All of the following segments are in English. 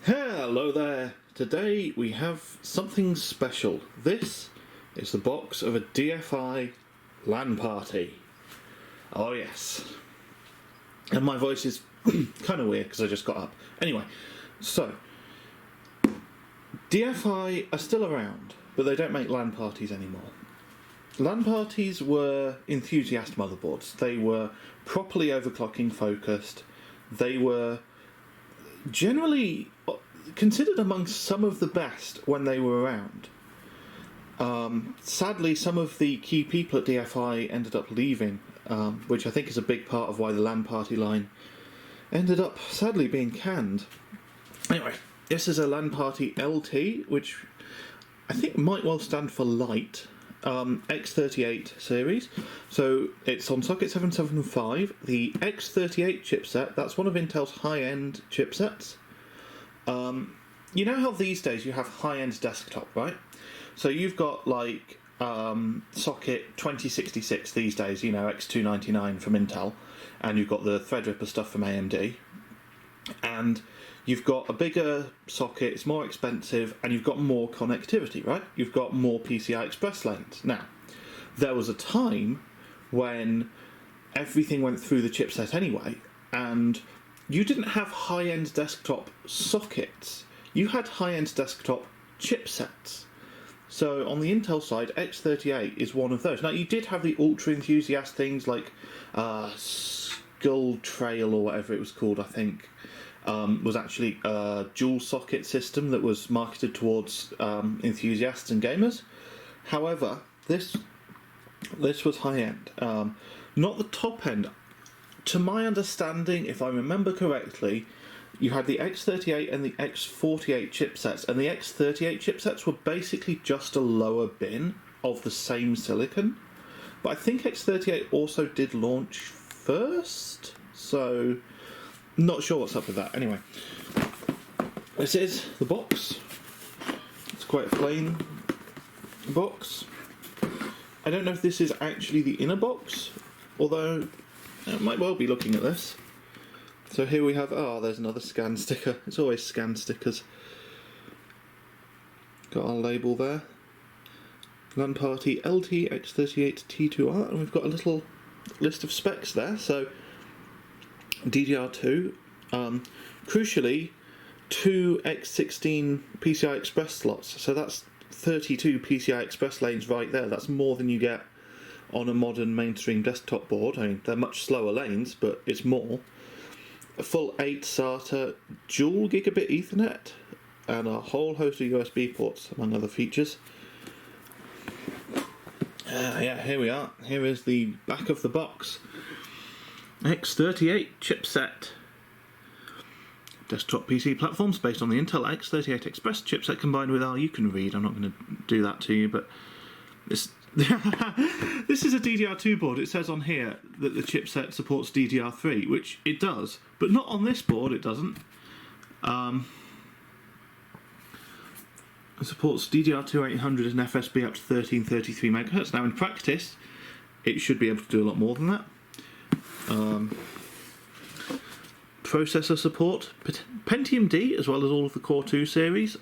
Hello there! Today we have something special. This is the box of a DFI LanParty. Oh yes. And my voice is kind of weird because I just got up. Anyway, so DFI are still around, but they don't make LAN parties anymore. LAN parties were enthusiast motherboards. They were properly overclocking focused. They were generally considered among some of the best when they were around. Sadly, some of the key people at DFI ended up leaving, which I think is a big part of why the LanParty line ended up sadly being canned. Anyway, this is a LanParty LT, which I think might well stand for light. X38 series, so it's on socket 775. The X38 chipset, that's one of Intel's high-end chipsets. You know how these days you have high-end desktop, right? So you've got like socket 2066 these days, you know, X299 from Intel, and you've got the Threadripper stuff from AMD, and you've got a bigger socket, it's more expensive, and you've got more connectivity, right? You've got more PCI Express lanes. Now, there was a time when everything went through the chipset anyway, and you didn't have high-end desktop sockets. You had high-end desktop chipsets. So on the Intel side, X38 is one of those. Now, you did have the ultra-enthusiast things like Skull Trail or whatever it was called, I think. Was actually a dual socket system that was marketed towards enthusiasts and gamers. However, this was high end, not the top end. To my understanding, if I remember correctly, you had the X38 and the X48 chipsets, and the X38 chipsets were basically just a lower bin of the same silicon. But I think X38 also did launch first, so not sure what's up with that. Anyway, this is the box. It's quite a plain box. I don't know if this is actually the inner box, although I might well be looking at this. So here we have, there's another scan sticker. It's always scan stickers. Got our label there. LanParty LT X38 T2R, and we've got a little list of specs there. So DDR2, crucially, 2 X16 PCI Express slots, so that's 32 PCI Express lanes right there. That's more than you get on a modern mainstream desktop board. I mean, they're much slower lanes, but it's more. A full 8 SATA dual gigabit Ethernet, and a whole host of USB ports, among other features. Yeah, here we are. Here is the back of the box. X38 chipset. Desktop PC platforms based on the Intel X38 Express chipset combined with you can read, I'm not going to do that to you, but this this is a DDR2 board. It says on here that the chipset supports DDR3, which it does, but not on this board, it doesn't. It supports DDR2 800 and FSB up to 1333 MHz. Now in practice, it should be able to do a lot more than that. Processor support, Pentium D, as well as all of the Core 2 series.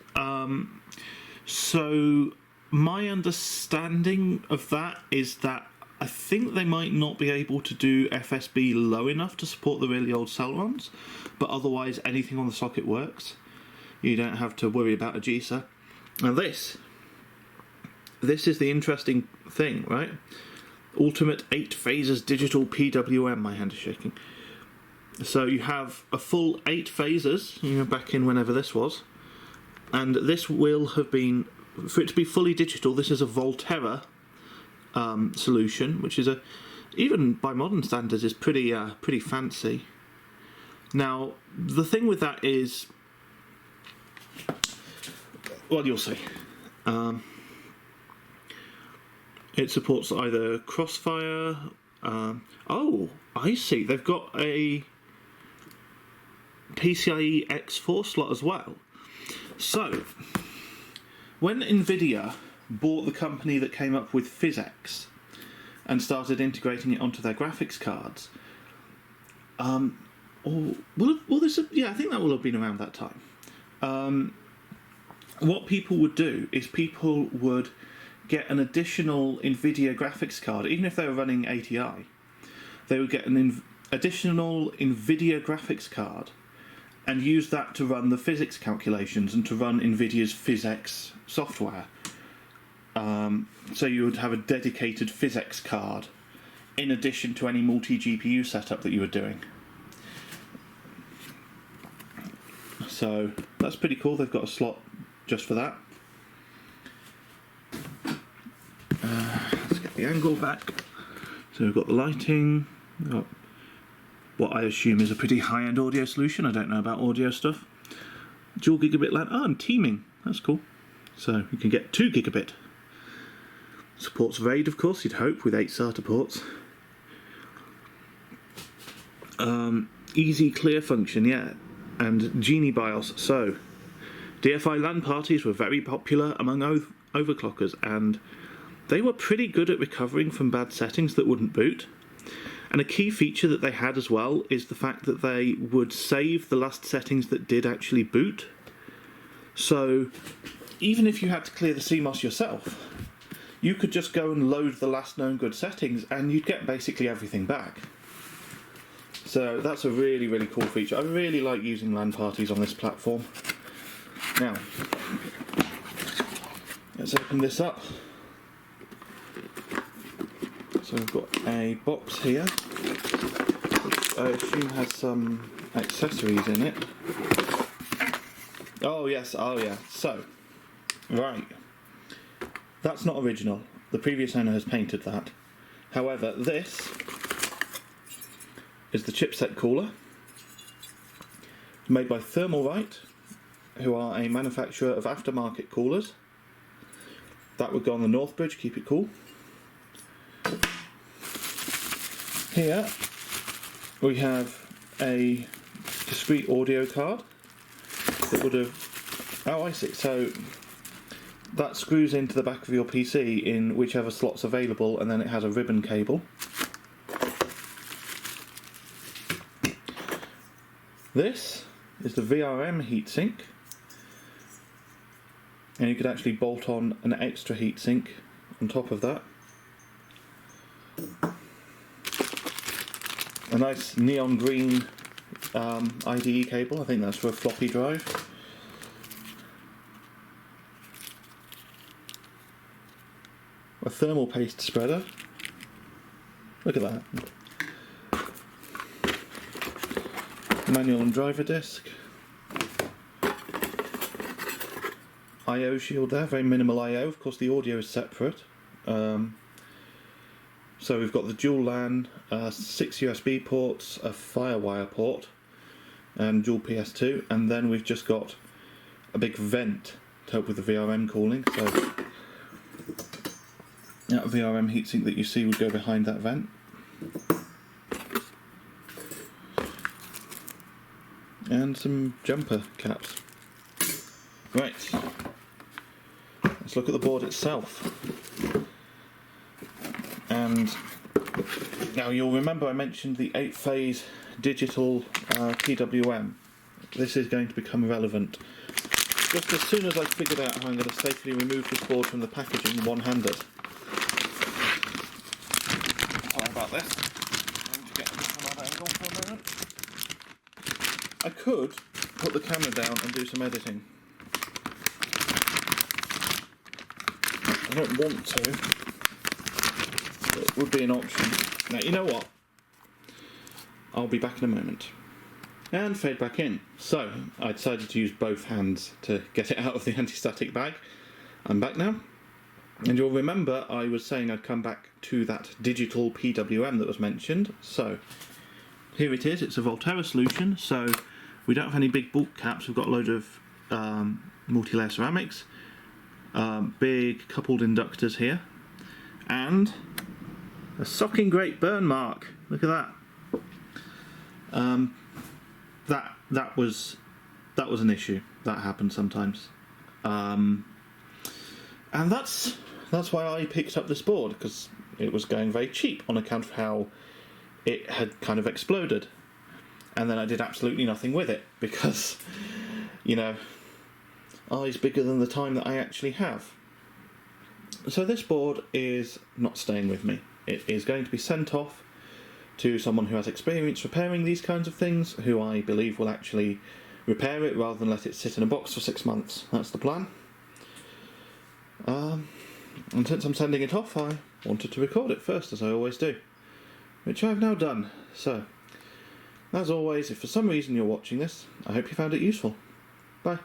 So my understanding of that is that I think they might not be able to do FSB low enough to support the really old Celeron's, but otherwise anything on the socket works. You don't have to worry about a GSA. Now this is the interesting thing, right? Ultimate 8 phases digital PWM, my hand is shaking. So you have a full 8 phases, back in whenever this was, and this will have been, for it to be fully digital, this is a Volterra solution, which is even by modern standards is pretty fancy. Now, the thing with that is, well, you'll see. It supports either Crossfire. Oh, I see. They've got a PCIe X4 slot as well. So, when NVIDIA bought the company that came up with PhysX and started integrating it onto their graphics cards, I think that will have been around that time. what people would do is people would get an additional NVIDIA graphics card, even if they were running ATI. They would get an additional NVIDIA graphics card and use that to run the physics calculations and to run NVIDIA's PhysX software. So you would have a dedicated PhysX card in addition to any multi-GPU setup that you were doing. So that's pretty cool. They've got a slot just for that. Let's get the angle back. So we've got the lighting, we've got what I assume is a pretty high-end audio solution. I don't know about audio stuff. Dual gigabit LAN. Oh, and teaming. That's cool. So you can get 2 gigabit. Supports RAID, of course, you'd hope, with 8 SATA ports. Easy clear function, yeah. And Genie BIOS. So, DFI LAN parties were very popular among overclockers, and they were pretty good at recovering from bad settings that wouldn't boot. And a key feature that they had as well is the fact that they would save the last settings that did actually boot. So, even if you had to clear the CMOS yourself, you could just go and load the last known good settings and you'd get basically everything back. So that's a really, really cool feature. I really like using LAN parties on this platform. Now, let's open this up. So we've got a box here, which I assume has some accessories in it. Oh yes, oh yeah. So, right. That's not original. The previous owner has painted that. However, this is the chipset cooler, made by Thermalright, who are a manufacturer of aftermarket coolers. That would go on the North Bridge, keep it cool. Here we have a discrete audio card that would have... Oh, I see. So that screws into the back of your PC in whichever slot's available, and then it has a ribbon cable. This is the VRM heatsink, and you could actually bolt on an extra heatsink on top of that. A nice neon green IDE cable, I think that's for a floppy drive. A thermal paste spreader. Look at that. Manual and driver disc. I/O shield there, very minimal I/O. Of course, the audio is separate. So we've got the dual LAN, 6 USB ports, a Firewire port, and dual PS2, and then we've just got a big vent to help with the VRM cooling. So that VRM heatsink that you see would go behind that vent. And some jumper caps. Right, let's look at the board itself. And now you'll remember I mentioned the 8-phase digital PWM. This is going to become relevant just as soon as I've figured out how I'm going to safely remove this board from the packaging one-handed. Sorry about this. I'm going to get this from that angle for a moment. I could put the camera down and do some editing. I don't want to. It would be an option. Now, you know what? I'll be back in a moment. And fade back in. So, I decided to use both hands to get it out of the anti-static bag. I'm back now. And you'll remember I was saying I'd come back to that digital PWM that was mentioned. So, here it is. It's a Volterra solution. So, we don't have any big bulk caps. We've got a load of multi-layer ceramics. Big coupled inductors here. And a socking great burn mark. Look at that. That was an issue. That happens sometimes. And that's why I picked up this board, because it was going very cheap on account of how it had kind of exploded. And then I did absolutely nothing with it because, you know, eyes bigger than the time that I actually have. So this board is not staying with me. It is going to be sent off to someone who has experience repairing these kinds of things, who I believe will actually repair it rather than let it sit in a box for 6 months. That's the plan. And since I'm sending it off, I wanted to record it first, as I always do, which I've now done. So, as always, if for some reason you're watching this, I hope you found it useful. Bye.